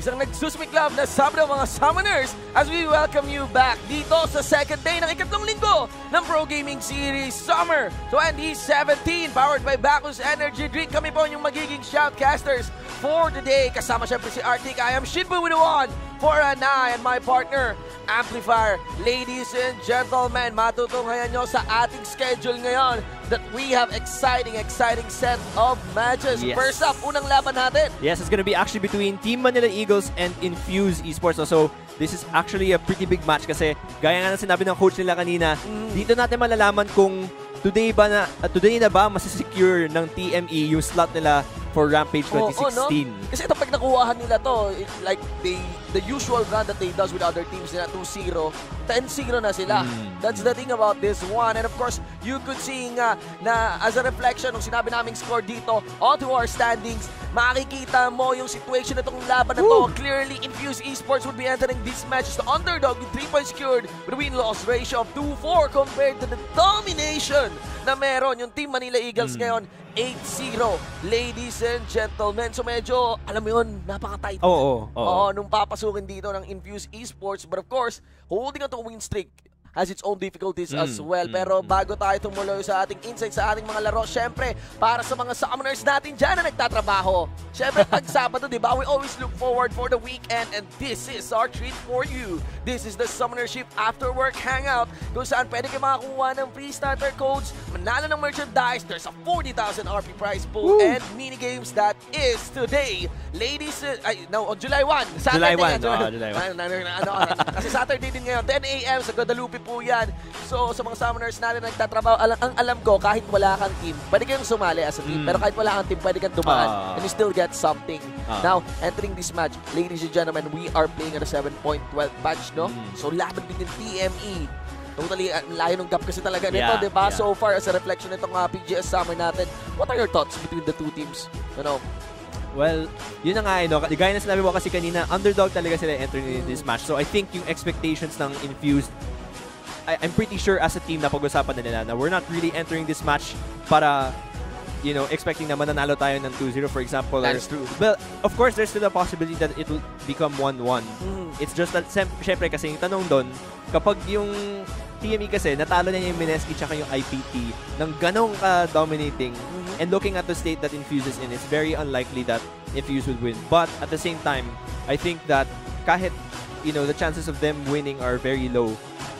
isang nagsusumiklab na Sabado mga Summoners as we welcome you back dito sa second day ng ikatlong linggo ng Pro Gaming Series Summer 2017 powered by Bacchus Energy Drink. Kami po yung magiging shoutcasters for today. Kasama syempre si Arctic. I am Shinbu with the one for Ana and my partner Amplifier. Ladies and gentlemen, matutunghayan nyo sa ating schedule ngayon that we have exciting set of matches. Yes. First up, unang laban natin. Yes, it's gonna be actually between Team Manila Eagles and Infuse Esports. So, this is actually a pretty big match kasi gaya nga na sinabi ng coach nila kanina, dito natin malalaman kung today na ba masisecure ng TME yung slot nila for Rampage 2016. No? Kasi ito pag nakuhahan nila to, like the usual run that they does with other teams nila, 2-0, 10-0 na sila. That's the thing about this one. And of course, you could see nga na as a reflection ng sinabi naming score dito onto our standings, makikita mo yung situation na itong laban na to. Clearly, Infuse Esports would be entering this match as the underdog with 3 points secured with a win-loss ratio of 2-4 compared to the domination na meron yung Team Manila Eagles ngayon, 8-0. Ladies and gentlemen, so medyo, alam mo yun, napaka-tight. Oo. Nung papasukin dito ng Infuse Esports. But of course, holding on to a win streak has its own difficulties as well. Pero bago tayo tumuloy sa ating insight sa ating mga laro, syempre, para sa mga summoners natin dyan na nagtatrabaho. Syempre, pag Sabado, diba, we always look forward for the weekend and this is our treat for you. This is the Summonership After Work Hangout kung saan pwede kayo makakuha ng free starter codes, manalo ng merchandise, there's a 40,000 RP prize pool, and minigames that is today. Ladies, on July 1. Saturday, July 1. Kasi Saturday din ngayon, 10 AM sa Guadalupe po yan. So, sa mga summoners natin nagtatrabaho, ang alam ko, kahit wala kang team, pwede kayong sumali as a team. Pero kahit wala kang team, pwede kang dumaan and you still get something. Now, entering this match, ladies and gentlemen, we are playing at a 7.12 patch, no? So, laban din ng TME. Totally, layo ng gap kasi talaga nito, diba? So far, as a reflection nitong PGS Summer natin, what are your thoughts between the two teams? You know? Well, yun na nga, gaya na sinabi mo kasi kanina, underdog talaga sila entering in this match. So, I think yung expectations ng Infused, I'm pretty sure as a team na pag-usapan na nila na we're not really entering this match para, expecting na mananalo tayo ng 2-0, for example. That's true. Well, of course, there's still a possibility that it will become 1-1. It's just that, syempre, kasi yung tanong doon, kapag yung TME kasi, natalo na yung Mineski tsaka yung IPT ng ganong ka-dominating, and looking at the state that Infuse is in, it's very unlikely that Infuse would win. But, at the same time, I think that kahit, the chances of them winning are very low,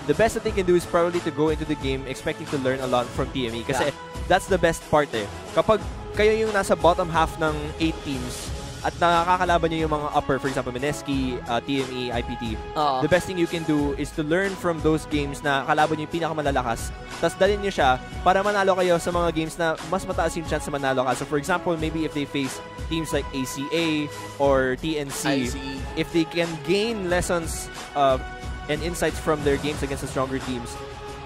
the best that they can do is probably to go into the game expecting to learn a lot from TME. Kasi that's the best part eh. Kapag kayo yung nasa bottom half ng 8 teams at nakakalaban nyo yung mga upper, for example, Mineski, TME, IPT, the best thing you can do is to learn from those games na kalaban nyo yung pinakamalalakas, tapos dalhin nyo siya para manalo kayo sa mga games na mas mataas yung chance na manalo ka. So for example, maybe if they face teams like ACA or TNC, if they can gain lessons and insights from their games against the stronger teams,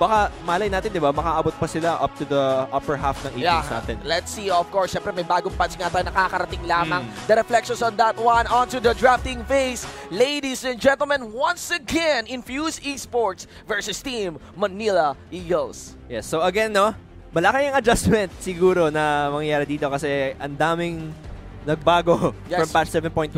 baka malay natin, di ba, makaabot pa sila up to the upper half ng 8 teams natin. Let's see, of course. Siyempre, may bagong patch nga tayo nakakarating lamang. The reflections on that one, onto the drafting phase. Ladies and gentlemen, once again, Infuse Esports versus Team Manila Eagles. Yes, so again, malaki yung adjustment siguro na mangyayari dito kasi ang daming nagbago from patch 7.12.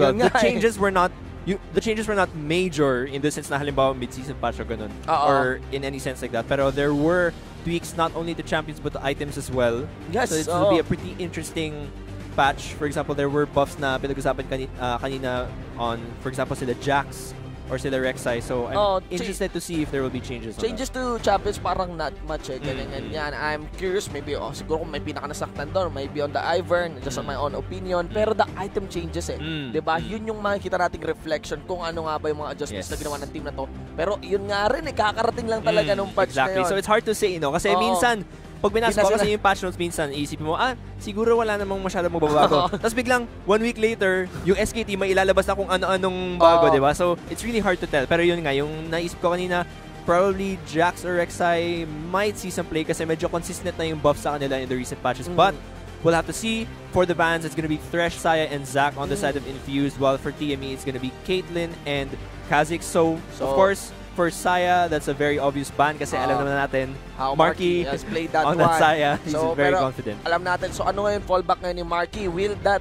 The changes were not major in the sense na halimbawa mid-season patch or ganun. Or in any sense like that. Pero there were tweaks not only to champions but to items as well. Yes. So it will be a pretty interesting patch. For example, there were buffs na pinag-usapan kanina on, for example, sila Jax or sila Rek'Sai. So I'm interested to see if there will be changes. Changes to champions parang not much eh. Ganyan. I'm curious, maybe siguro kung may pinakanasaktan doon, maybe on the Ivern, just on my own opinion. Pero the item changes eh. Diba? Yun yung makikita nating reflection kung ano nga ba yung mga adjustments na ginawa ng team na to. Pero yun nga rin eh, kakarating lang talaga nung patch na yun. So it's hard to say, kasi minsan, pag binasa ko kasi yung patch notes, minsan iisipin mo, siguro wala namang masyadong magbabago. Tapos biglang, 1 week later, yung SKT may ilalabas na kung ano-anong bago, diba? So, it's really hard to tell. Pero yun nga, yung naisip ko kanina, probably Jax or Rek'Sai might see some play kasi medyo consistent na yung buff sa kanila in the recent patches. But, we'll have to see. For the bans, it's gonna be Thresh, Saya, and Zac on the side of Infused, while for TME, it's gonna be Caitlyn and Kha'Zix. So, of course, for Saya, that's a very obvious ban kasi alam naman natin how Marky has played that on one. that Saya. He's So, very confident. Alam natin. So ano ngayon fallback ngayon ni Marky? Will that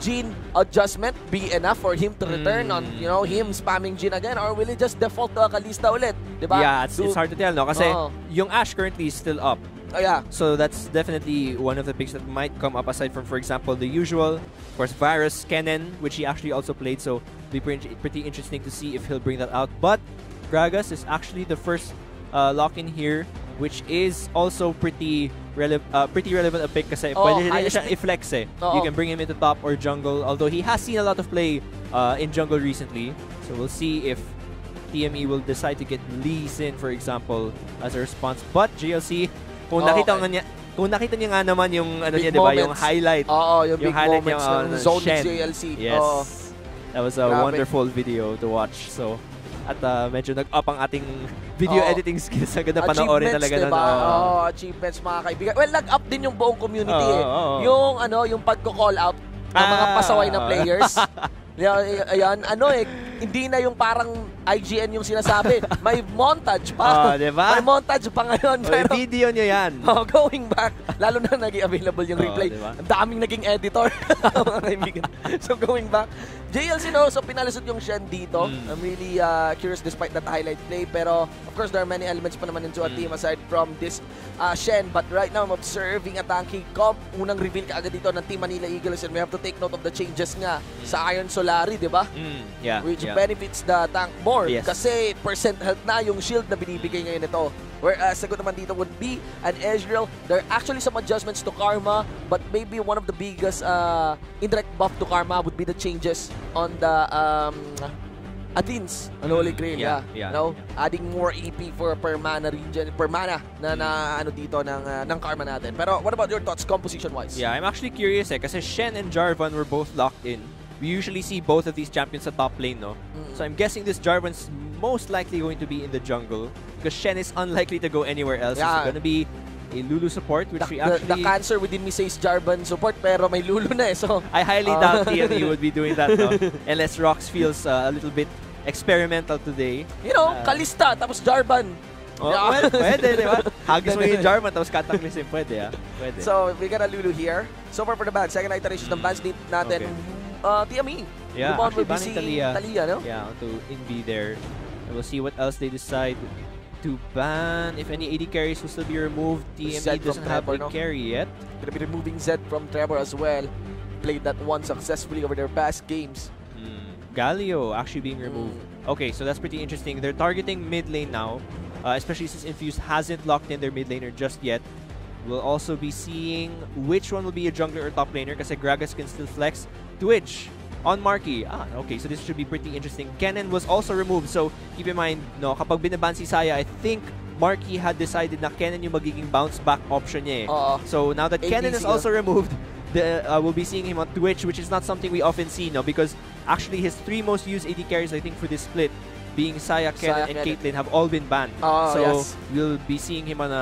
Jhin adjustment be enough for him to return on, you know, him spamming Jhin again, or will he just default to Kalista ulit? Diba? Yeah, it's hard to tell, no? Kasi yung Ashe currently is still up. Yeah. So that's definitely one of the picks that might come up aside from, for example, the usual. Of course, Varus, Kennen, which he actually also played, so it'll be pretty interesting to see if he'll bring that out. But Gragas is actually the first lock-in here, which is also pretty relevant a pick kasi pwede rin siya i-flex eh. You can bring him into top or jungle, although he has seen a lot of play in jungle recently. So we'll see if TME will decide to get Lee Sin, for example, as a response. But GLC, kung nakita niya nga naman yung ano niya, 'di ba, yung highlight. Yung big highlight moments niya, ng Zone Shen. JLC. Yes. That was a wonderful video to watch. So at medyo nag-up ang ating video editing skills. Ang ganda panoorin talaga diba? Achievements, mga kaibigan. Well, nag-up din yung buong community yung pagko-call out ng mga pasaway na players. Ayan, hindi na yung parang IGN yung sinasabi. May montage pa. Diba? May montage pa ngayon. Pero video nyo yan. Going back, lalo na naging available yung replay. Diba? Ang daming naging editor. Mga kaibigan. So going back, JLC so pinalusot yung Shen dito. I'm really curious despite that highlight play. Pero of course, there are many elements pa naman into a team aside from this Shen. But right now, I'm observing a tanky comp. Unang reveal ka agad dito ng Team Manila Eagles, and we have to take note of the changes nga sa Iron Solari, di ba? Which benefits the tank more. Kasi percent health na yung shield na binibigay ngayon ito. Whereas sagot naman dito would be an Ezreal. There are actually some adjustments to Karma, but maybe one of the biggest indirect buff to Karma would be the changes on the Athens, Holy Grail, adding more EP for per mana na dito ng Karma natin. Pero what about your thoughts composition-wise? Yeah, I'm actually curious kasi Shen and Jarvan were both locked in. We usually see both of these champions sa top lane, no? So I'm guessing this Jarvan's most likely going to be in the jungle because Shen is unlikely to go anywhere else. It's going to be a Lulu support, which the cancer within me says Jarvan support, pero may Lulu na eh. So I highly doubt TME would be doing that, no? Unless Rox feels a little bit experimental today. You know, Kalista tapos Jarvan. Well, pwede, di ba? Hagis mo yung Jarvan tapos Cataclysm, pwede, pwede. So we got a Lulu here. So far for the ban, second iterations ng bans natin. TME. Yeah, actually banning Talia, no? Yeah, to Invi there. And we'll see what else they decide to ban. If any AD carries will still be removed. TME doesn't have a carry yet. Gonna be removing Zed from Trevor as well. Played that one successfully over their past games. Galio actually being removed. Okay, so that's pretty interesting. They're targeting mid lane now, especially since Infused hasn't locked in their mid laner just yet. We'll also be seeing which one will be a jungler or top laner kasi Gragas can still flex. Twitch on Marky. Okay, so this should be pretty interesting. Kennen was also removed, so keep in mind, no, kapag binaban si Saya, I think Marky had decided na Kennen yung magiging bounce back option niya eh. So now that Kennen is also removed, we'll be seeing him on Twitch, which is not something we often see, no, because actually his 3 most used AD carries, I think, for this split, being Saya, Kennen, and Caitlyn, have all been banned. So we'll be seeing him on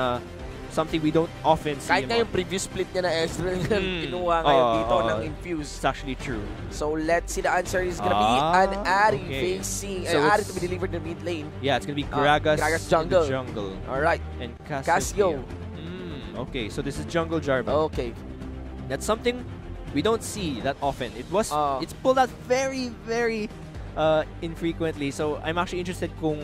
something we don't often see. Kahit nga yung previous split niya na Ezreal, kinuha ngayon dito ng Infuse. It's actually true. So let's see, the answer is gonna be an Ahri facing Ahri to be delivered in the mid lane. Yeah, it's gonna be Gragas jungle. in the jungle. Alright. And Casio. Okay, so this is jungle Jarvan. Okay. That's something we don't see that often. It's pulled out very, very infrequently. So I'm actually interested kung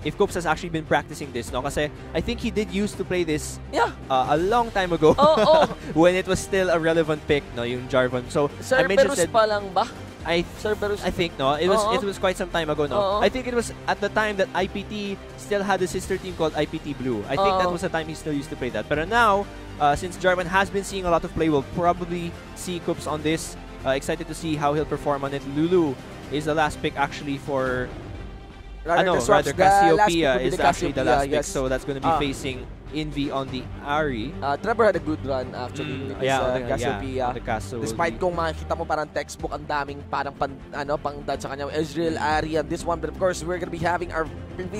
if Coops has actually been practicing this, no? Kasi I think he did used to play this a long time ago when it was still a relevant pick, no, yung Jarvan. So I'm interested. Cerberus pa lang ba? I think no, it was quite some time ago, no. I think it was at the time that IPT still had a sister team called IPT Blue. I think that was the time he still used to play that. But now, since Jarvan has been seeing a lot of play, we'll probably see Coops on this. Excited to see how he'll perform on it. Lulu is the last pick actually for. Rather Cassiopeia is actually the last pick, so that's going to be facing Invi on the Ahri. Trevor had a good run actually with his Cassiopeia. Despite kung makikita mo parang textbook, ang daming parang pang-dad sa kanya, Ezreal, Ahri, and this one. But of course, we're going to be having our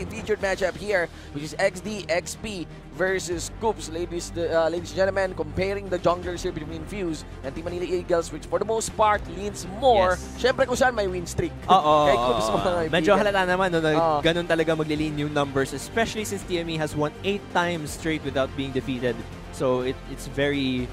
featured matchup here, which is XD, XP versus Coops. Ladies and gentlemen, comparing the junglers here between Fuse and Team Manila Eagles, which for the most part leans more. Syempre kung saan may win streak. Kay Coops, medyo halata naman, no, na ganun talaga maglilin yung numbers, especially since TME has won 8 times straight without being defeated. So it's very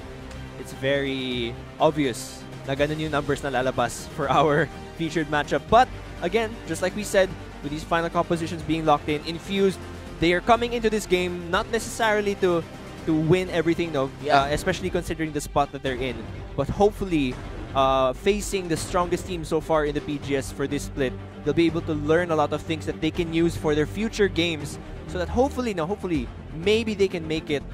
obvious na ganun yung numbers na lalabas for our featured matchup. But again, just like we said, with these final compositions being locked in, Infused, they are coming into this game not necessarily to win everything, no, especially considering the spot that they're in, but hopefully facing the strongest team so far in the PGS for this split, they'll be able to learn a lot of things that they can use for their future games, so that hopefully, maybe they can make it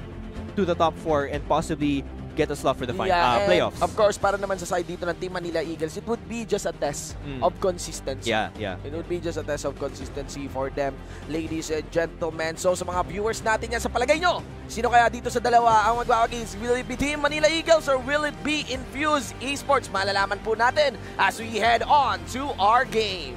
to the top 4 and possibly get a slot for the playoffs. Of course, para naman sa side dito ng Team Manila Eagles, it would be just a test of consistency. Yeah. It would be just a test of consistency for them, ladies and gentlemen. So sa mga viewers natin yan, sa palagay nyo, sino kaya dito sa dalawa ang magwawagis? Will it be Team Manila Eagles or will it be Infused Esports? Malalaman po natin as we head on to our game.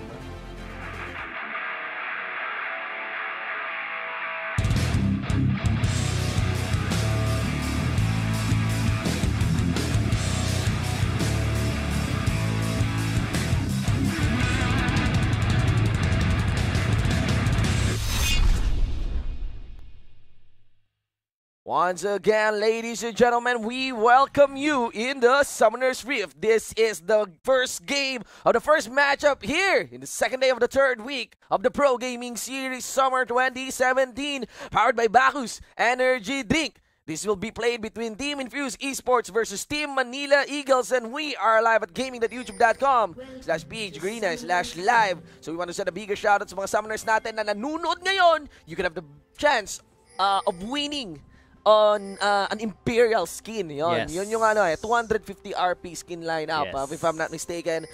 Once again, ladies and gentlemen, we welcome you in the Summoner's Rift. This is the first game of the first matchup here in the second day of the third week of the Pro Gaming Series Summer 2017, powered by Bacchus Energy Drink. This will be played between Team Infused Esports versus Team Manila Eagles, and we are live at gaming.youtube.com/page Garena/live. So we want to send a bigger shout out sa mga summoners natin na nanonood ngayon. You can have the chance of winning on an Imperial skin. Yun yung 250 RP skin lineup, if I'm not mistaken.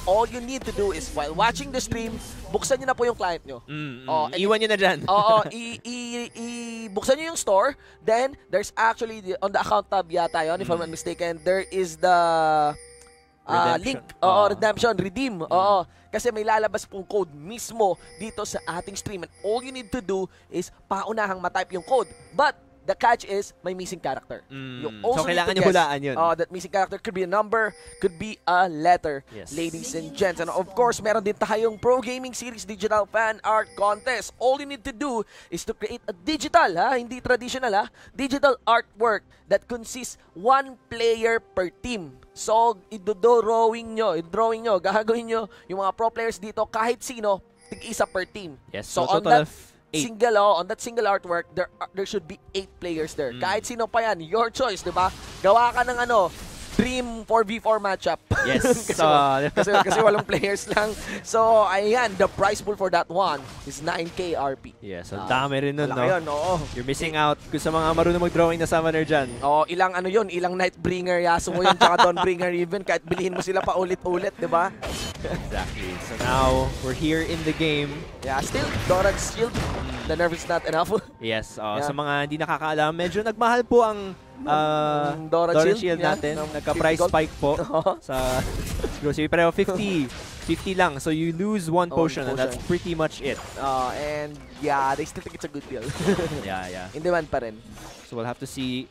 All you need to do is, while watching the stream, buksan nyo na po yung client nyo. Iwan nyo na dyan. Buksan nyo yung store. Then, there's actually, on the account tab yata yun, if I'm not mistaken, there is the link. Redemption, redeem. Kasi may lalabas pong code mismo dito sa ating stream. And all you need to do is paunahang matype yung code. But, the catch is, may missing character. So, kailangan nyo hulaan yun. That missing character could be a number, could be a letter, ladies and gents. And of course, meron din tayong Pro Gaming Series Digital Fan Art Contest. All you need to do is to create a digital, hindi traditional, digital artwork that consists one player per team. So, i-drawing nyo, gagawin nyo yung mga pro players dito, kahit sino, tig-isa per team. Yes, so on that on that single artwork, there should be 8 players there. Kahit sino pa yan, your choice, di ba? Gawa ka ng Dream 4v4 matchup. Yes. kasi walong players lang. So, ayan, the prize pool for that one is 9k RP. Yes, so dami rin nun, no? Yun, You're missing out kung sa mga marunong mag-drawing na summoner dyan. Ilang ilang Nightbringer, Yasuo yun, tsaka Dawnbringer even, kahit bilhin mo sila pa ulit-ulit, di ba? Exactly. So now, we're here in the game. Yeah, still, Doran's shield. The nerf is not enough. Yes, sa mga hindi nakakaalam, medyo nagmahal po ang Doran shield natin. Nagka-price spike po sa grocery. Pero 50 lang. So you lose one potion, and that's pretty much it. And yeah, they still think it's a good deal. Yeah. In demand pa rin. So we'll have to see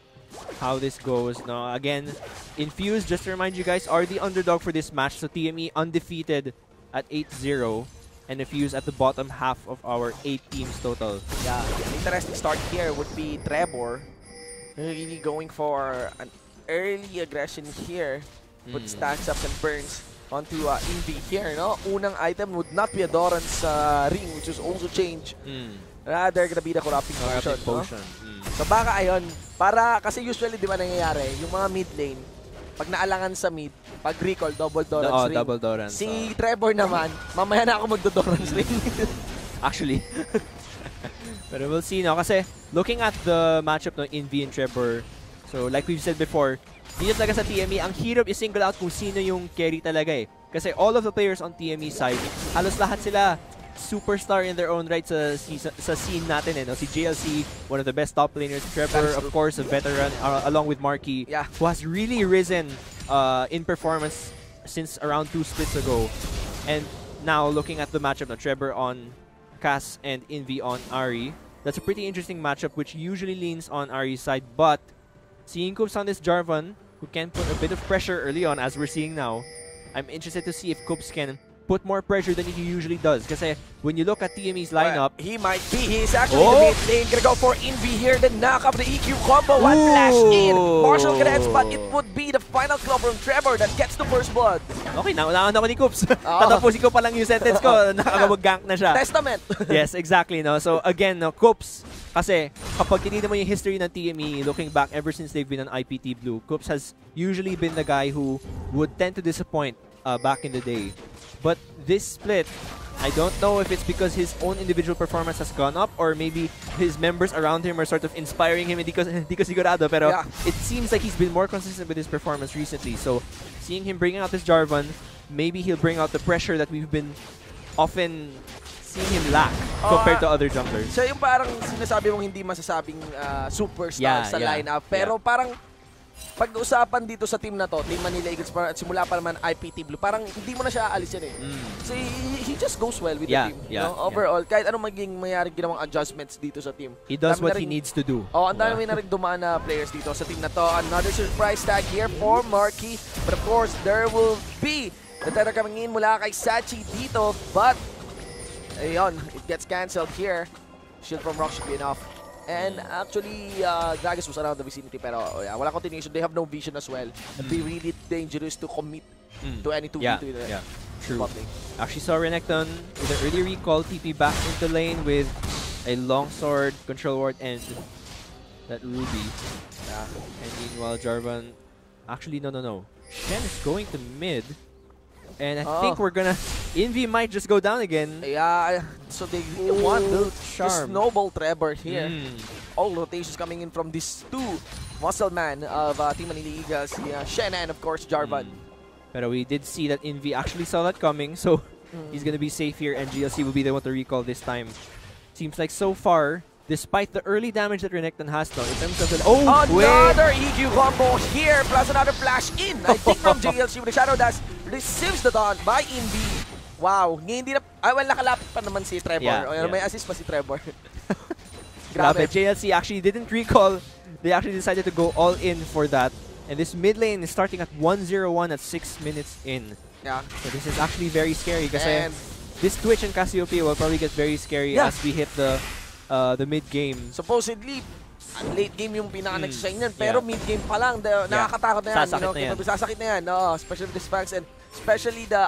how this goes. No, again, Infused, just to remind you guys, are the underdog for this match. So TME undefeated at 8-0. And Infused at the bottom half of our 8 teams total. Yeah, interesting start here would be Trevor. Really going for an early aggression here. Put stacks up and burns onto EV here, no? Unang item would not be a Doran's ring, which is also changed. Rather gonna be the corrupting potion. No? So baka ayun, para kasi usually di ba nangyayari, yung mga mid lane, pag naalangan sa mid, pag recall, double Doran's ring. Double Doran's. Si Trevor naman, mamaya na ako magdo-Doran's ring. Actually. Pero we'll see, no? Kasi looking at the matchup, no, Invi and Trevor, so like we've said before, dito talaga sa TME, ang hirap i-single out kung sino yung carry talaga eh. Kasi all of the players on TME side, halos lahat sila superstar in their own right sa scene natin eh, no? Si JLC, one of the best top laners. Trevor, of course, a veteran, along with Marky, who has really risen in performance since around 2 splits ago. And now, looking at the matchup, no, Trevor on Cass and Invi on Ahri, that's a pretty interesting matchup, which usually leans on Ahri's side. But seeing Coops on this Jarvan, who can put a bit of pressure early on, as we're seeing now, I'm interested to see if Coops can put more pressure than he usually does. Kasi when you look at TME's lineup, he might be. He's actually the mid lane. Gonna go for Envy here. Then knock up the EQ combo. One flash in. Marshall gets, but it would be the final claw from Trevor that gets the first blood. Okay, naunahan ako ni Coops. Tatapusin ko pa lang yung sentence ko. Nakakabag-gank na siya. Testament. Yes, exactly. No? So again, no, Coops, kasi kapag tinignan mo yung history ng TME, looking back ever since they've been on IPT Blue, Coops has usually been the guy who would tend to disappoint back in the day. But this split, I don't know if it's because his own individual performance has gone up or maybe his members around him are sort of inspiring him. Hindi ko sigurado, pero it seems like he's been more consistent with his performance recently. So seeing him bringing out this Jarvan, maybe he'll bring out the pressure that we've been often seeing him lack compared to other junglers. Siya yung parang sinasabi mong hindi masasabing superstar sa lineup. Pero parang pag-usapan dito sa team na to, Team Manila Eagles, at simula pa naman IPT Blue, parang hindi mo na siya aalis yan eh. So he just goes well with the team. Overall, kahit anong maging mayroong ginawang adjustments dito sa team. He does what he needs to do. Ang dami na rin dumaan na players dito sa team na to. Another surprise tag here for Marky. But of course, there will be the tether coming in mula kay Sachi dito. But ayun, it gets cancelled here. Shield from Rock should be enough. And actually, Gragas was around the vicinity, pero wala continuation. They have no vision as well. It'd be really dangerous to commit to any 2v2. True. Actually saw Renekton with an early recall, TP back into lane with a longsword, control ward, and that Ruby. And meanwhile, Jarvan... Actually, no. Shen is going to mid. And I think we're gonna... Envy might just go down again. So they want to snowball Trevor here. All rotations coming in from these two muscle man of Team Manila Eagles. Shen and of course Jarvan. But we did see that Envy actually saw that coming, so he's gonna be safe here, and GLC will be the one to recall this time. Seems like so far, despite the early damage that Renekton has now, in terms of the... Another EQ combo here, plus another flash in. I think from GLC with the Shadow Dash. Receives the taunt by Envy. Wow. Hindi na... nakalapit pa naman si Trevor. May assist pa si Trevor. Grabe. JLC actually didn't recall. They actually decided to go all in for that. And this mid lane is starting at 1-0-1 at 6 minutes in. So this is actually very scary kasi this Twitch and Cassiopeia will probably get very scary as we hit the mid game. Supposedly, late game yung pinaka-next-sign yan, pero mid-game pa lang, nakakatakot na yan. Sasakit na yan. Especially with the Spanx and especially the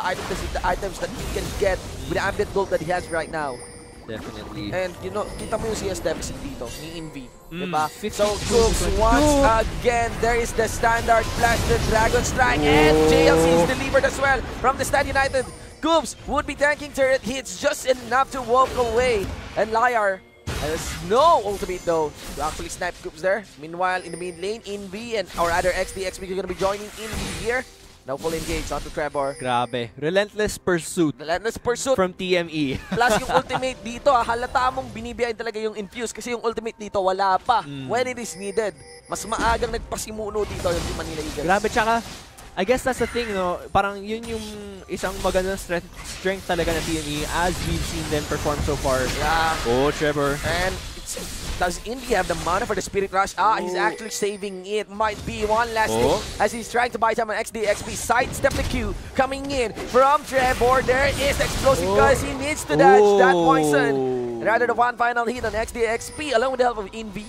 items that he can get with the ambient gold that he has right now. Definitely. And kita mo yung CS deficit dito ni Envy. Diba? So, Coops, once again, there is the standard flash, the Dragon Strike, and JLC is delivered as well from the Stand United. Coops would be tanking turret hits just enough to walk away. And Liar has no ultimate though to actually snipe Coops there. Meanwhile, in the mid lane, Envy and or rather XP is going to be joining Envy here. Now full engage onto Trevor. Grabe. Relentless pursuit. Relentless pursuit. From TME. Plus yung ultimate dito, halata mong binibiyahin talaga yung infuse kasi yung ultimate dito wala pa. When it is needed. Mas maagang nagpasimuno dito yung Team Manila Eagles. Grabe, tsaka I guess that's the thing, no? Parang yun yung isang magandang strength talaga ng TME as we've seen them perform so far. Trevor. And does Envy have the mana for the Spirit Rush? He's actually saving it. Might be one last thing as he's trying to buy time on XP. Sidestep the Q coming in from Trevor. There is the explosive because he needs to dodge that poison. Rather the one final hit on XP along with the help of Envy.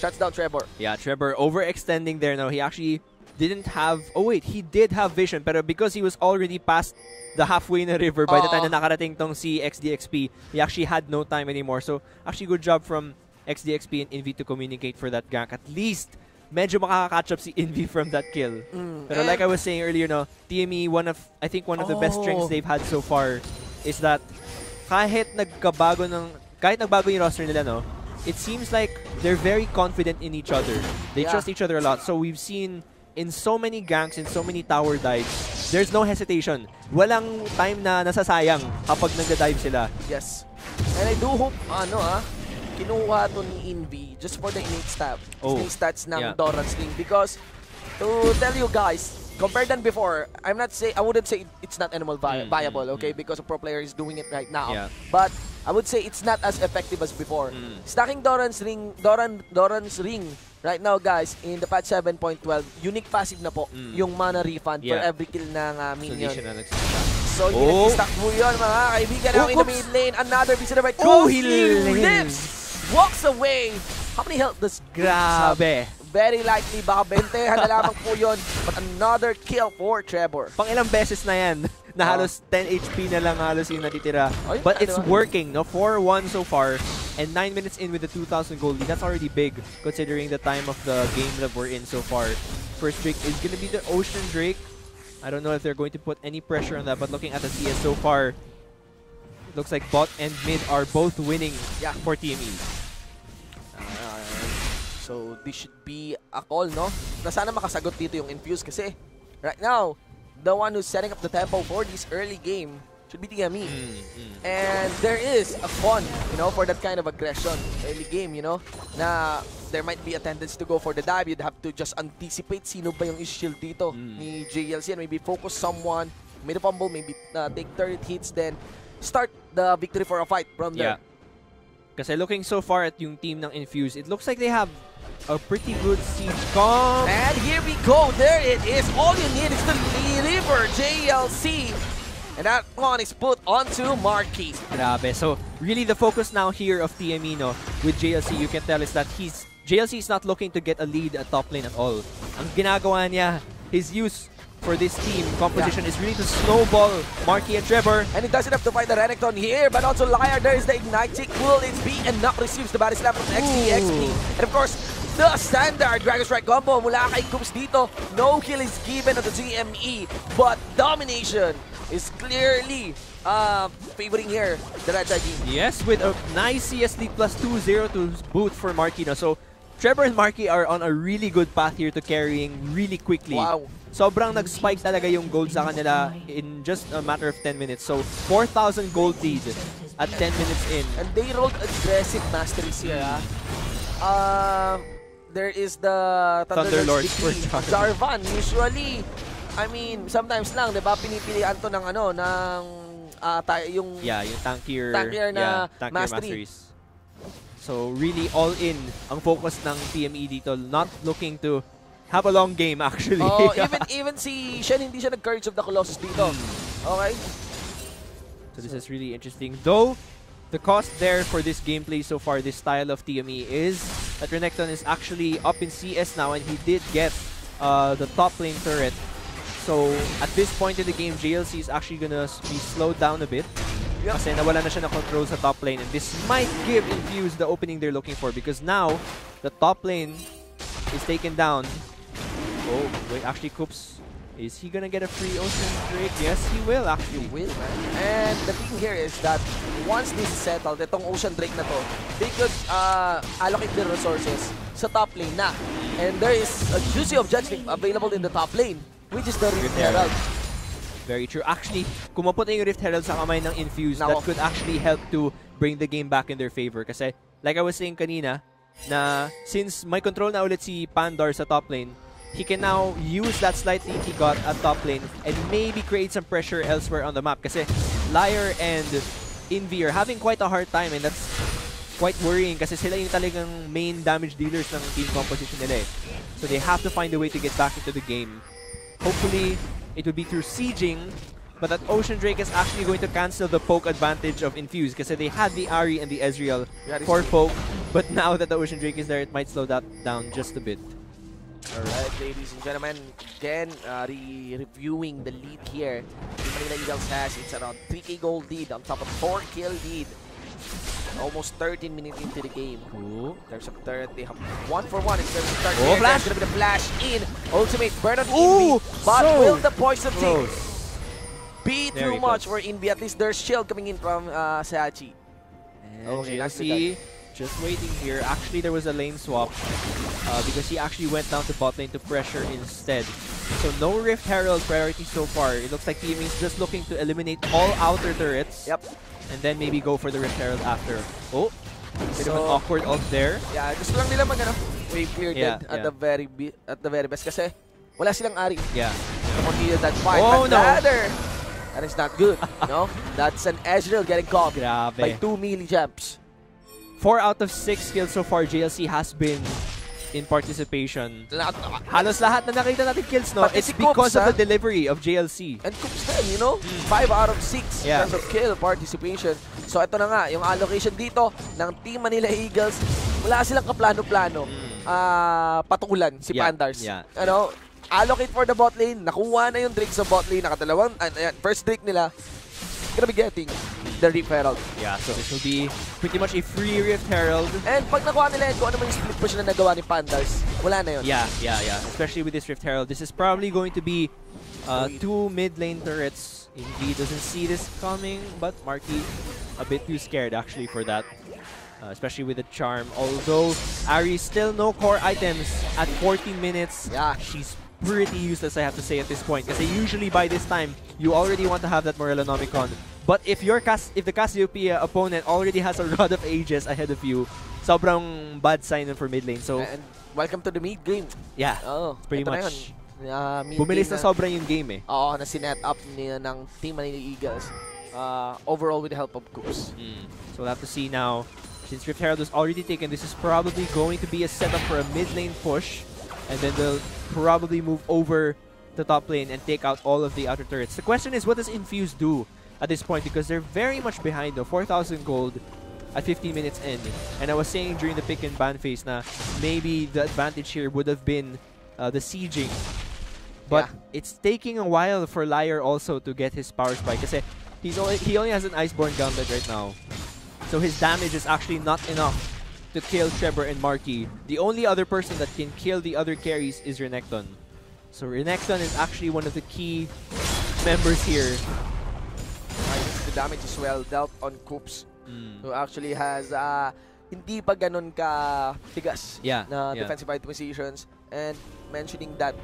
Shuts down Trevor. Yeah, Trevor overextending there. No, he actually didn't have... he did have vision, pero because he was already past the halfway na river by the time na nakarating tong si XP, he actually had no time anymore. So, actually good job from XP and Envy to communicate for that gank. At least, medyo makaka-catch up si Envy from that kill. Pero like I was saying earlier, no, TME, I think one of the best strengths they've had so far is that kahit nagbago yung roster nila, no, it seems like they're very confident in each other. They trust each other a lot. So we've seen in so many ganks, in so many tower dives, there's no hesitation. Walang time na nasasayang kapag nagda-dive sila. Yes. And I do hope, kinuha to ni Envy just for the innate stats ng Doran Sling. Because, to tell you guys, compared than before, I wouldn't say it's not animal viable, okay? Because a pro player is doing it right now. But, I would say it's not as effective as before. Stacking Doran's ring right now, guys, in the patch 7.12, unique passive na po yung mana refund for every kill ng minion. So, hindi takbo yun, mga kaibigan. Now in the mid lane, another visitor by he lives! Walks away! How many health does Grabe. Very likely, baka 20 na lamang po yun. But another kill for Trevor. Pang ilang beses na yan, na halos 10 HP na lang halos yung natitira. But it's working, no? 4-1 so far. And 9 minutes in with the 2,000 gold lead. That's already big, considering the time of the game that we're in so far. First Drake is going to be the Ocean Drake. I don't know if they're going to put any pressure on that, but looking at the CS so far, it looks like bot and mid are both winning for TME. So, this should be a call, no? Na sana makasagot dito yung Infuse kasi right now, the one who's setting up the tempo for this early game should be TME. And there is a fun, you know, for that kind of aggression early game, you know, na there might be a tendency to go for the dive. You'd have to just anticipate sino ba yung shield dito ni JLC and maybe focus someone, mid fumble, maybe take 30 hits, then start the victory for a fight from there. Kasi looking so far at yung team ng Infuse, it looks like they have a pretty good siege comp. And here we go. There it is. All you need is to deliver JLC. And that one is put onto Marquis. Grabe. So, really the focus now here of TME, no, with JLC, you can tell is that JLC is not looking to get a lead at top lane at all. Ang ginagawa niya, his use for this team composition is really to snowball Marquis and Trevor. And he doesn't have to fight the Renekton here, but also Liar, there is the Ignitic. Will it be enough? Receives the body slam from XP. And of course, the standard Dragon Strike combo mula kay Coops dito. No kill is given to the TME, but domination is clearly favoring here the Red Side team. Yes, with a nice CS lead plus 2-0 to boot for Marquis. So, Trevor and Marquis are on a really good path here to carrying really quickly. Wow. Sobrang nag-spike talaga yung gold sa kanila in just a matter of 10 minutes. So, 4,000 gold lead at 10 minutes in. And they rolled aggressive masteries here. There is the Thunderlord for Jarvan. Usually, I mean, sometimes lang, 'di ba, pinipilian to ng ano, ng yung tankier na masteries. So really all in ang focus ng TME dito, not looking to have a long game actually. Oh, even si Shen hindi siya nag-Courage of the Colossus dito. Okay? So this is really interesting. Though the cost there for this gameplay so far, this style of TME, is that Renekton is actually up in CS now and he did get the top lane turret. So at this point in the game, JLC is actually gonna be slowed down a bit. Kasi nawala na siya ng control sa top lane, and this might give Infuse the opening they're looking for because now the top lane is taken down. Oh, wait, actually Coops, is he gonna get a free Ocean Drake? Yes, he will actually. He will, man. And the thing here is that once this is settled, itong Ocean Drake na to, they could allocate their resources sa top lane na. And there is a juicy objective available in the top lane, which is the Rift Herald. Very true. Actually, kung mapunta yung Rift Herald sa kamay ng Infuse, that could actually help to bring the game back in their favor. Kasi, like I was saying kanina, na since may control na ulit si Pandar sa top lane, he can now use that slight lead he got at top lane and maybe create some pressure elsewhere on the map. Kasi Liar and Envy are having quite a hard time, and that's quite worrying kasi sila yung talagang main damage dealers ng team composition nila eh. So they have to find a way to get back into the game. Hopefully, it would be through sieging, but that Ocean Drake is actually going to cancel the poke advantage of Infuse because they had the Ahri and the Ezreal for poke, but now that the Ocean Drake is there, it might slow that down just a bit. Alright, ladies and gentlemen, again, reviewing the lead here. Manila Eagles has, it's around 3k gold lead on top of 4 kill lead. Almost 13 minutes into the game. Ooh. There's a third. They have 1-for-1 in terms of start. Oh, flash! There's gonna be the flash in. Ultimate burn on Envy. But will the poison thing be too much for Envy? At least there's shield coming in from Sachi. Okay, JLC just waiting here. Actually, there was a lane swap because he actually went down to bot lane to pressure instead. So no Rift Herald priority so far. It looks like TME is just looking to eliminate all outer turrets. Yep. And then maybe go for the Rift Herald after. Oh, bit of an awkward ult there. Yeah, gusto lang nila wave clear dead at the very best kasi wala silang Ahri. Yeah. To continue that fight. Oh, but no. rather, that is not good. No, that's an Ezreal getting caught by 2 melee champs. 4 out of 6 kills so far. JLC has been in participation. Halos lahat na nakita natin kills, no? Pati It's si because Coops, of the delivery of JLC. And Coops din, you know? 5 out of 6 in terms of kill participation. So ito na nga, yung allocation dito ng Team Manila Eagles, wala silang kaplano-plano. Patulan si Pandars. Ano? Allocate for the bot lane, nakuha na yung Drake sa bot lane, nakadalawang, first Drake nila, gonna be getting the Rift Herald. Yeah, so this will be pretty much a free Rift Herald. And pag nakuha nila yun, kung ano man yung split push na nagawa ni Pandars, wala na yun. Yeah. Especially with this Rift Herald, this is probably going to be 2 mid lane turrets. Indeed, doesn't see this coming, but Marky a bit too scared actually for that. Especially with the charm. Although Ari still no core items at 14 minutes. Yeah, she's pretty useless, I have to say, at this point. Because usually by this time, you already want to have that Morellonomicon. But if the Cassiopeia opponent already has a Rod of Ages ahead of you, sobrang bad sign for mid lane. So, and welcome to the mid game. Yeah, pretty much. Bumilis na sobra yung game eh. Oo, na sinet up ng Team Manila Eagles. Overall with the help of Coops. So we'll have to see now. Since Rift Herald was already taken, this is probably going to be a setup for a mid lane push. And then they'll probably move over the top lane and take out all of the outer turrets. The question is, what does Infuse do at this point? Because they're very much behind, though. 4,000 gold at 15 minutes in. And I was saying during the pick and ban phase na maybe the advantage here would have been the sieging. But it's taking a while for Liar also to get his power spike. Kasi he only has an Iceborne Gauntlet right now. So his damage is actually not enough to kill Trevor and Marky. The only other person that can kill the other carries is Renekton. So Renekton is actually one of the key members here. The damage is well dealt on Coops, who actually has hindi pa ganun ka tigas na defensive item positions. And mentioning that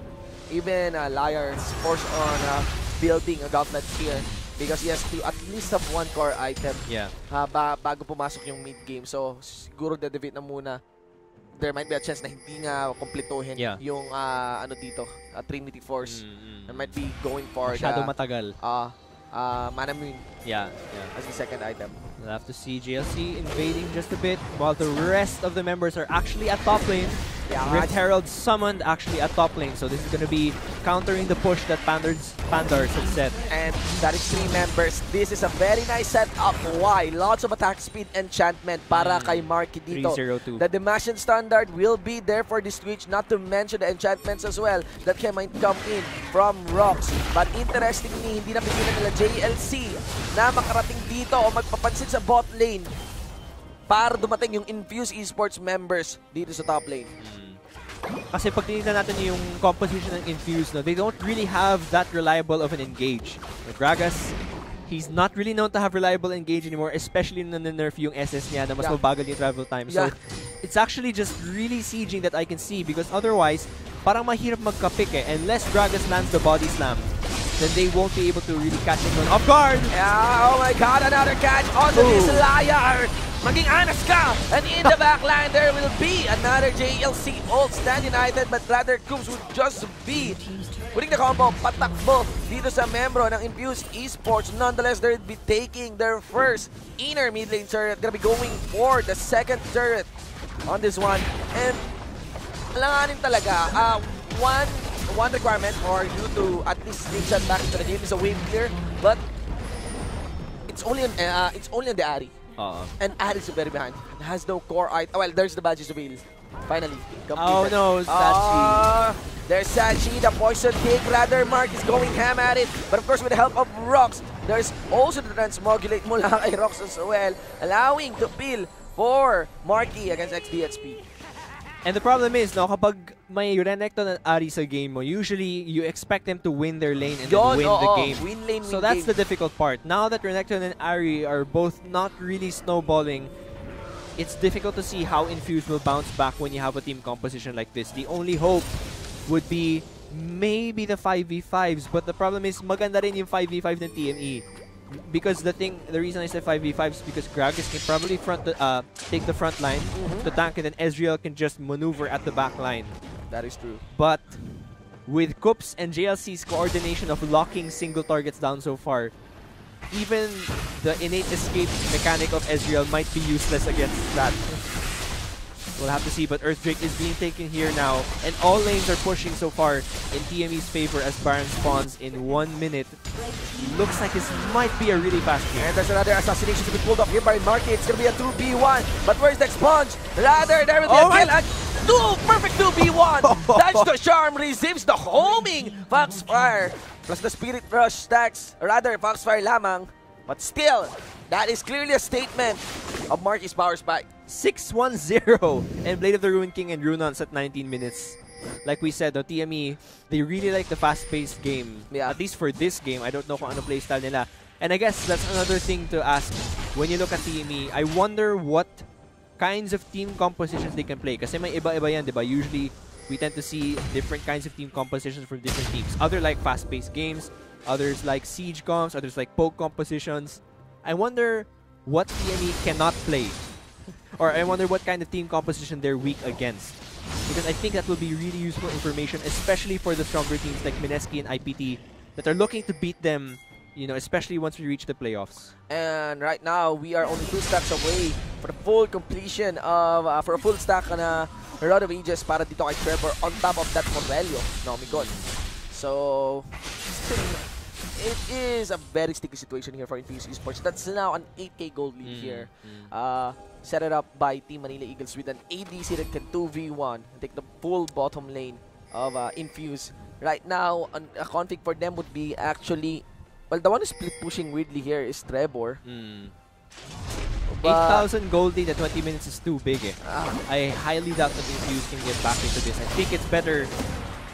even Liar is forced on building a gauntlet here because he has to at least have 1 core item bago pumasok yung mid game. So siguro dedevate na muna. There might be a chance na hindi nga kumpletuhin yung ano dito, Trinity Force. And might be going for masyado matagal. Mana Moon as the second item. We'll have to see JLC invading just a bit while the rest of the members are actually at top lane. Rift Herald summoned actually at top lane, so this is going to be countering the push that Pandars had set. And that is 3 members. This is a very nice setup. Why? Lots of attack speed enchantment para kay Marky dito. 302. The Demacian standard will be there for this Twitch, not to mention the enchantments as well that might come in from Rocks. But interestingly, hindi na pigilan nila JLC na makarating dito o magpapansin sa bot lane para dumating yung Infuse Esports members dito sa top lane. Kasi pag tinignan natin yung composition ng Infuse, no, they don't really have that reliable of an engage. Like Gragas, he's not really known to have reliable engage anymore, especially na nerf yung SS niya na mas mabagal yung travel time. So it's actually just really sieging that I can see because otherwise, parang mahirap magka-pick eh. Unless Gragas lands the body slam, then they won't be able to really catch him off guard. Yeah, oh my god, another catch onto this Liar. Maging honest ka! And in the backline, there will be another JLC ult stand united, but rather Coops would just be putting the combo, patakbo dito sa membro ng Infused Esports. Nonetheless, they'll be taking their first inner mid lane turret. Gonna be going for the second turret on this one. And alanganin talaga, one requirement for you to at least slingshot back into the game is a wave clear, but it's only on the Ari. And Ari is very behind. It has no core item. Well, there's the badges wheel. Finally, completed. Oh no, Sachi. There's Sachi, the poison kick. Rather, Mark is going ham at it. But of course, with the help of Rox, there's also the transmogulate mula kay Rox as well, allowing to peel for Marky against XDXP. And the problem is, no, kapag may Renekton at Ari sa game mo, usually you expect them to win their lane and then win the game. Win lane, so that's the difficult part. Now that Renekton and Ari are both not really snowballing, it's difficult to see how Infuse will bounce back when you have a team composition like this. The only hope would be maybe the 5v5s, but the problem is maganda rin yung 5v5 ng TME. Because the reason I said 5v5 is because Gragas can probably take the front line to tank it, and Ezreal can just maneuver at the back line. That is true. But with Coops and JLC's coordination of locking single targets down so far, even the innate escape mechanic of Ezreal might be useless against that. We'll have to see, but Earthdrake is being taken here now, and all lanes are pushing so far in TME's favor as Baron spawns in 1 minute. Looks like this might be a really fast game. And there's another assassination to be pulled off here by Marky. It's gonna be a 2v1, but where's the sponge? Rather, there will be a kill. Perfect 2v1! That's the charm, receives the homing Foxfire. Plus the Spirit Rush stacks, rather Foxfire lamang. But still, that is clearly a statement of Marky's power spike. 6-1-0 and Blade of the Ruined King and Runons at 19 minutes. Like we said, TME, they really like the fast-paced game. Yeah. At least for this game, I don't know kung ano playstyle nila. And I guess that's another thing to ask when you look at TME. I wonder what kinds of team compositions they can play. Kasi may iba-iba yan, diba? Usually, we tend to see different kinds of team compositions from different teams. Other like fast-paced games, others like siege comps, others like poke compositions. I wonder what TME cannot play. Or I wonder what kind of team composition they're weak against. Because I think that will be really useful information, especially for the stronger teams like Mineski and IPT that are looking to beat them, you know, especially once we reach the playoffs. And right now, we are only 2 stacks away for the full completion of, for a full stack na Rod of Ages para dito kay Trevor on top of that Morelio, Nomicon. So, it is a very sticky situation here for Infuse Esports. That's now an 8k gold lead here. Set it up by Team Manila Eagles with an ADC that can 2v1 and take the full bottom lane of Infuse. Right now, a config for them would be actually, well, the one who's split pushing weirdly here is Trevor. 8,000 gold lead at 20 minutes is too big eh. I highly doubt that Infuse can get back into this. I think it's better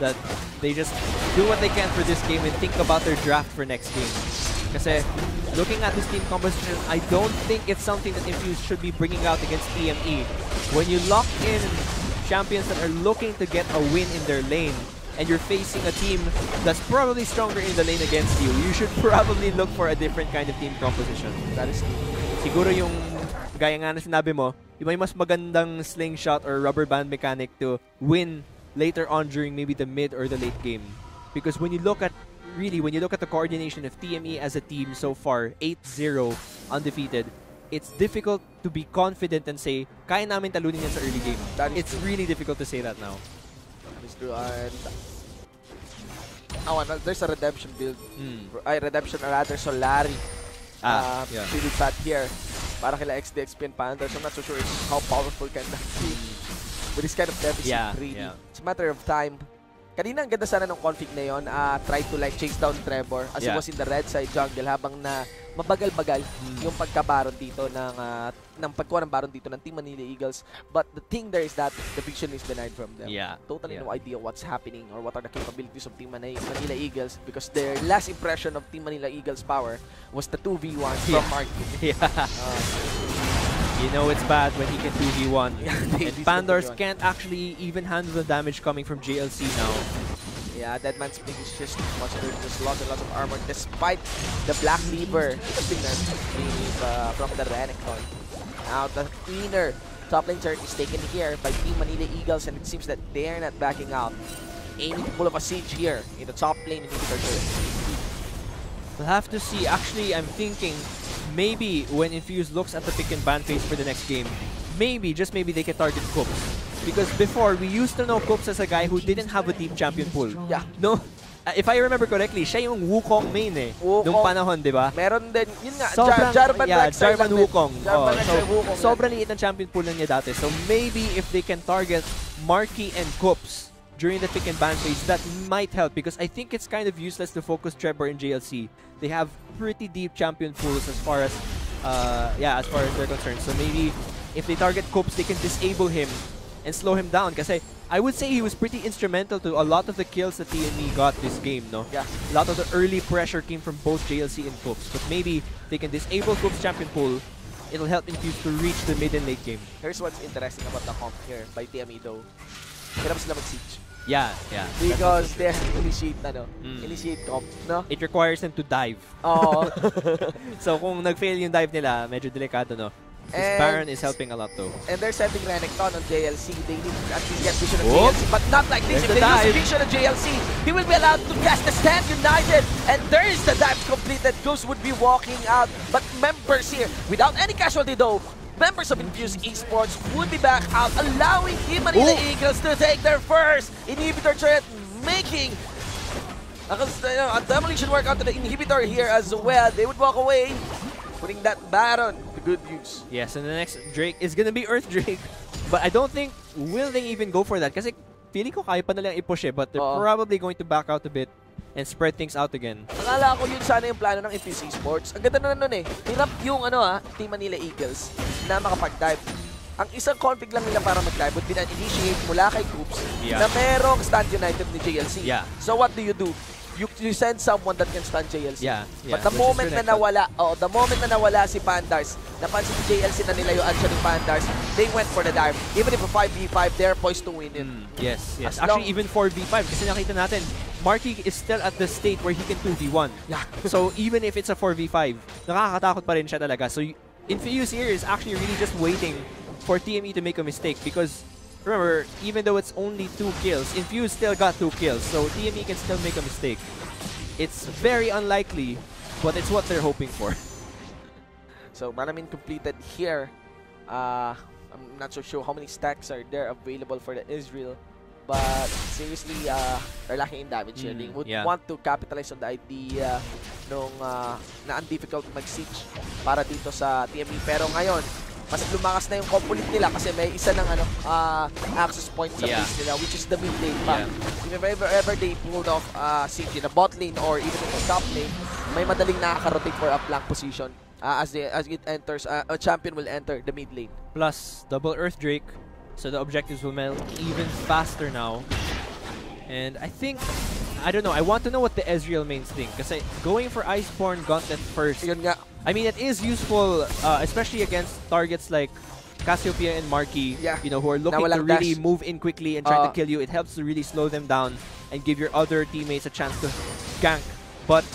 that they just do what they can for this game and think about their draft for next game. Kasi looking at this team composition, I don't think it's something that Infuse should be bringing out against TME. When you lock in champions that are looking to get a win in their lane, and you're facing a team that's probably stronger in the lane against you, you should probably look for a different kind of team composition. That is siguro yung gaya nga na sinabi mo, yung may mas magandang slingshot or rubber band mechanic to win later on during maybe the mid or the late game. Because when you look at when you look at the coordination of TME as a team so far, 8-0 undefeated, it's difficult to be confident and say, kaya namin talunin yan sa early game. It's really difficult to say that now. That is true. And there's a redemption build. Redemption or rather Solari. Build path here. Para kila XDXP and Panthers. I'm not so sure how powerful can that be. With this kind of deficit 3D. It's a matter of time. Kanina ang ganda sana ng config na yun, try to like chase down Trevor as he was in the red side jungle habang na mabagal-bagal yung pagkabaron dito ng pagkuha ng baron dito ng Team Manila Eagles. But the thing there is that the vision is denied from them. Totally no idea what's happening or what are the capabilities of Team Manila Eagles because their last impression of Team Manila Eagles power was the 2v1 from Marky. You know it's bad when he can 2v1. And Pandors can't actually even handle the damage coming from JLC now. Yeah, Deadman's Pig is just too much. There's just lots and lots of armor despite the Black Lever from the Renekton. Now the cleaner top lane turret is taken here by Team Manila Eagles and it seems that they are not backing out. Aiming to pull up a siege here in the top lane inhibitor turret. We'll have to see. Actually, I'm thinking maybe when Infuse looks at the pick and ban phase for the next game, maybe, just maybe they can target Coops. Because before, we used to know Coops as a guy who didn't have a deep champion pool. No? If I remember correctly, siya yung Wukong main eh. Nung panahon, di ba? Meron din, yun nga, Jarvan Wukong. Sobrang liit ng champion pool na niya dati. So maybe if they can target Marky and Coops during the pick and ban phase, that might help because I think it's kind of useless to focus Trevor and JLC. They have pretty deep champion pools as far as they're concerned. So maybe if they target Coops, they can disable him and slow him down. Kasi I would say he was pretty instrumental to a lot of the kills that TME got this game, no? Yeah. A lot of the early pressure came from both JLC and Coops. But maybe they can disable Coops' champion pool. It'll help Infuse to reach the mid and late game. Here's what's interesting about the comp here by TME though. Hirap sila mag-siege. Yeah. Because they initiate comp, no? It requires them to dive. So kung nag-fail yung dive nila, medyo delikado, no? This Baron is helping a lot though. And they're setting Renekton on JLC. They need to actually get vision of JLC, but not like this. If they use vision of JLC, he will be allowed to cast the Stand United. And there is the dive completed. Ghost would be walking out. But members here, without any casualty though, members of Infuse Esports would be back out, allowing Team Manila Eagles to take their first inhibitor threat, making a demolition work onto the inhibitor here as well. They would walk away, putting that Baron to good use. Yes, and the next Drake is gonna be Earth Drake. But I don't think, will they even go for that? Kasi feeling ko kaya pa nilang i-push but they're probably going to back out a bit and spread things out again. Akala ko yun sana yung plano ng Infuse Esports. Ang ganda na nun Hirap yung Team Manila Eagles na makapag-dive. Ang isang config lang nila para mag-dive would be initiate mula kay Coops na merong stand united ni JLC. So what do? You send someone that can stun JLC. But the moment na nawala si Pandars, napansin si JLC na nilayuan siya ng Pandars, they went for the dive. Even if a 5v5, they're poised to win it. Yes. Actually, even 4v5, kasi nakita natin, Marky is still at the state where he can 2v1. So even if it's a 4v5, nakakatakot pa rin siya talaga. So Infuse here is actually really just waiting for TME to make a mistake because remember, even though it's only 2 kills, Infuse still got 2 kills, so TME can still make a mistake. It's very unlikely, but it's what they're hoping for. So, Manamin completed here. I'm not so sure how many stacks are there available for the Israel, but seriously, they're lacking in damage here. They would want to capitalize on the idea nung na difficult mag-siege para dito sa TME. Pero ngayon, mas lumakas na yung complete nila kasi may isa ng access point sa base nila, which is the mid lane pa. If ever they pulled off siege in the bot lane or even in the top lane, may madaling nakaka-rotate for a flank position as it enters, a champion will enter the mid lane. Plus, double Earth Drake, so the objectives will melt even faster now. And I think, I don't know, I want to know what the Ezreal mains think kasi going for Iceborne Gauntlet first, yun nga. I mean, it is useful, especially against targets like Cassiopeia and Marky, who are looking to really move in quickly and try to kill you. It helps to really slow them down and give your other teammates a chance to gank. But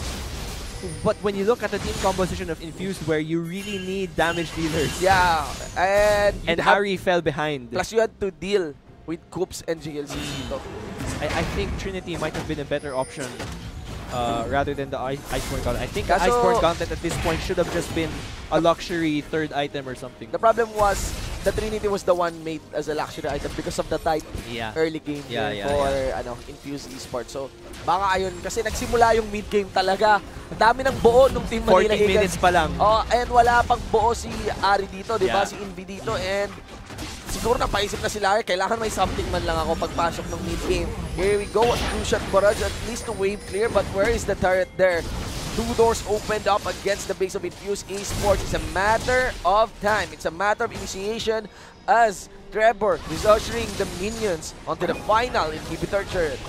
when you look at the team composition of Infused, where you really need damage dealers, and Harry fell behind. Plus, you had to deal with Coops and GLC. I think Trinity might have been a better option. Rather than the Iceborne Gauntlet. I think the Iceborne Gauntlet at this point should have just been a luxury third item or something. The problem was the Trinity was the one made as a luxury item because of the tight early game for Infuse Esports. So baka ayun kasi nagsimula yung mid game talaga. Ang dami ng buo nung Team Manila Eagles. 40 minutes pa lang. And wala pang buo si Ari dito, di ba? Si Invi dito, and siguro napaisip na sila, kailangan may something man lang ako pagpasok ng mid-game. Here we go, a two-shot barrage, at least to wave clear, but where is the turret there? 2 doors opened up against the base of Infuse Esports. It's a matter of time. It's a matter of initiation as Trevor is ushering the minions onto the final inhibitor turret.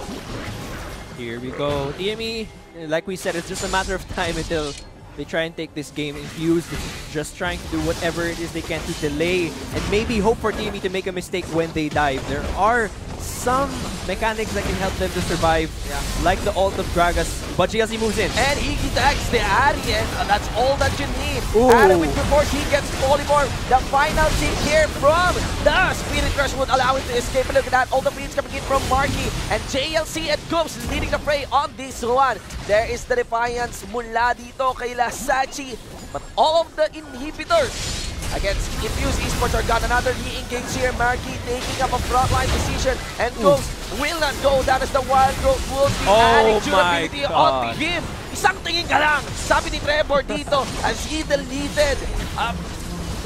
Here we go. TME, like we said, it's just a matter of time until they try and take this game. Infused just trying to do whatever it is they can to delay and maybe hope for TME to make a mistake when they dive. There are some mechanics that can help them to survive, like the ult of Gragas, but GLC moves in. And he attacks the Ari, and that's all that you need. Ari before he gets polymorph. The final kick here from the Spirit Rush would allow him to escape. And look at that, all the beats coming in from Marky, and JLC and Coops leading the fray on this one. There is the Defiance mula dito kay Lasachi, but all of the inhibitors against Infuse Esports are gone. Another re-engage here. Marky taking up a frontline position, and Coops will not go down as the Wild Growth will be adding durability on him. Isang tingin ka lang, sabi ni Trevor dito as he deleted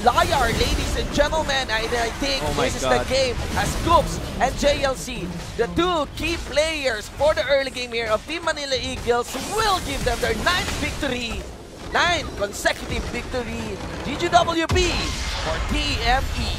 Liar, ladies and gentlemen. I think this is the game as Coops and JLC, the 2 key players for the early game here of Team Manila Eagles, will give them their 9th victory. 9 consecutive victory. GGWP for TME.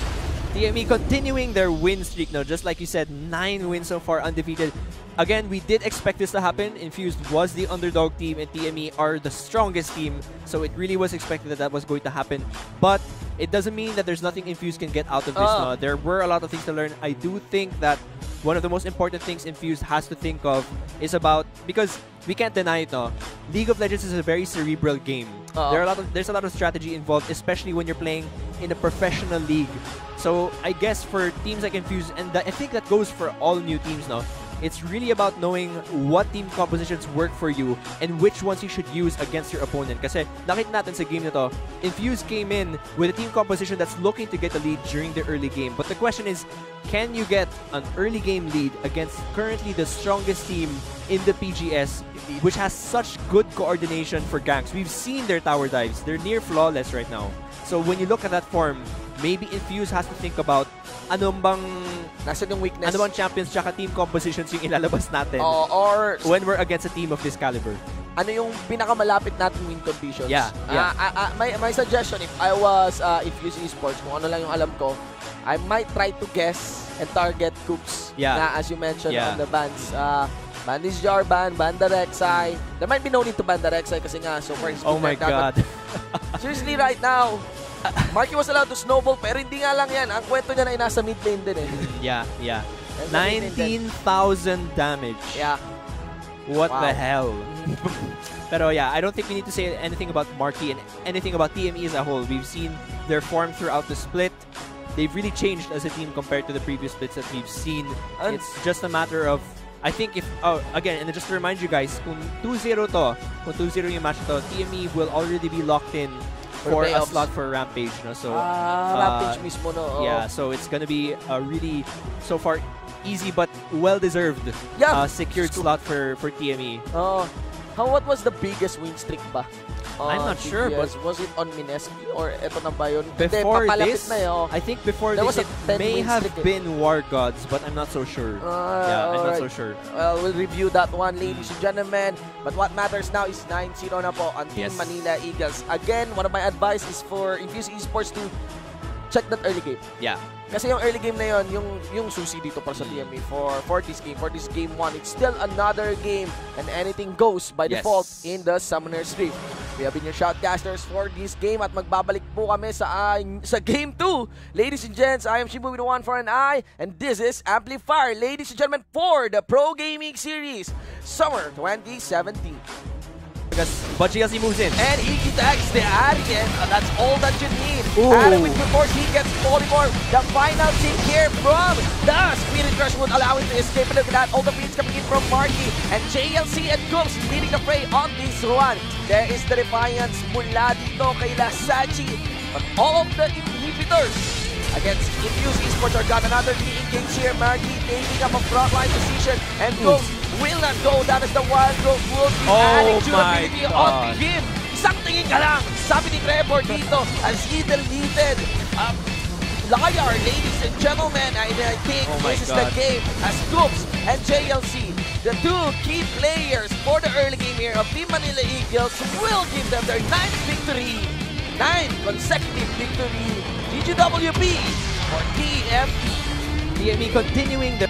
TME continuing their win streak now, just like you said, 9 wins so far, undefeated. Again, we did expect this to happen. Infused was the underdog team and TME are the strongest team, so it really was expected that that was going to happen. But it doesn't mean that there's nothing Infused can get out of this. There were a lot of things to learn. I do think that one of the most important things Infused has to think of is about, because we can't deny it, League of Legends is a very cerebral game. There's a lot of strategy involved, especially when you're playing in a professional league. So I guess for teams like Infused, and I think that goes for all new teams now, It's really about knowing what team compositions work for you and which ones you should use against your opponent. Kasi nakita natin sa game na to, Infuse came in with a team composition that's looking to get a lead during the early game. But the question is, can you get an early game lead against currently the strongest team in the PGS, which has such good coordination for ganks? We've seen their tower dives. They're near flawless right now. So when you look at that form, maybe Infuse has to think about anong bang nasa yung weakness, ano bang champions tsaka team compositions yung ilalabas natin or when we're against a team of this caliber. Ano yung pinakamalapit natin win conditions. Yeah. My suggestion, if I was Infuse Esports, kung ano lang yung alam ko, I might try to guess and target Coops na as you mentioned on the bans. Bandage Jar ban, Banda Rek'Sai. There might be no need to Banda Rek'Sai kasi nga so far oh my God. Seriously, right now, Marky was allowed to snowball pero hindi nga lang yan. Ang kwento niya na ay nasa mid lane din eh. Yeah. 19,000 damage. Yeah. What the hell? Pero yeah, I don't think we need to say anything about Marky and anything about TME as a whole. We've seen their form throughout the split. They've really changed as a team compared to the previous splits that we've seen. It's just a matter of, I think if, again, and just to remind you guys, kung 2-0 to, kung 2-0 yung match to, TME will already be locked in for a slot for Rampage. No? So, Rampage mismo, no? Yeah, so it's gonna be a really, so far, easy but well-deserved secured slot for TME. What was the biggest win streak ba? I'm not sure, but was it on Mineski or eto na ba yun? Before this, na I think before this it may have been War Gods, but I'm not so sure. I'm not so sure. Well, we'll review that one, ladies and gentlemen. But what matters now is 9-0 na po on Team Manila Eagles. Again, one of my advice is for Infuse Esports to check that early game. Yeah. Kasi yung early game na yun, yung susi dito para sa TME for this game. For this game 1, it's still another game and anything goes by default in the Summoner's Rift. We have been your shoutcasters for this game at magbabalik po kami sa game 2. Ladies and gents, I am Shibu with the one for an eye and this is Amplifier. Ladies and gentlemen, for the Pro Gaming Series Summer 2017. But GLC moves in. And he tags the Arian. That's all that you need. Adequate before he gets polymorph. The final thing here from the Spirit Crush would allow him to escape. And look at that. All the beats coming in from Marky. And JLC and Goops leading the fray on this one. There is the Defiance mula dito kay Lasachi. But all of the inhibitors against Infuse Esports are got another re-engage here. Marky taking up a frontline position. And Goops will not go down as the Wild Growth will be adding durability on him. Isang tingin ka lang, sabi ni Trevor dito as he deleted Liar, ladies and gentlemen. I think this is the game as Goops and JLC, the two key players for the early game here of Team Manila Eagles, will give them their 9th victory. 9 consecutive victory. GGWP for TME. TME continuing the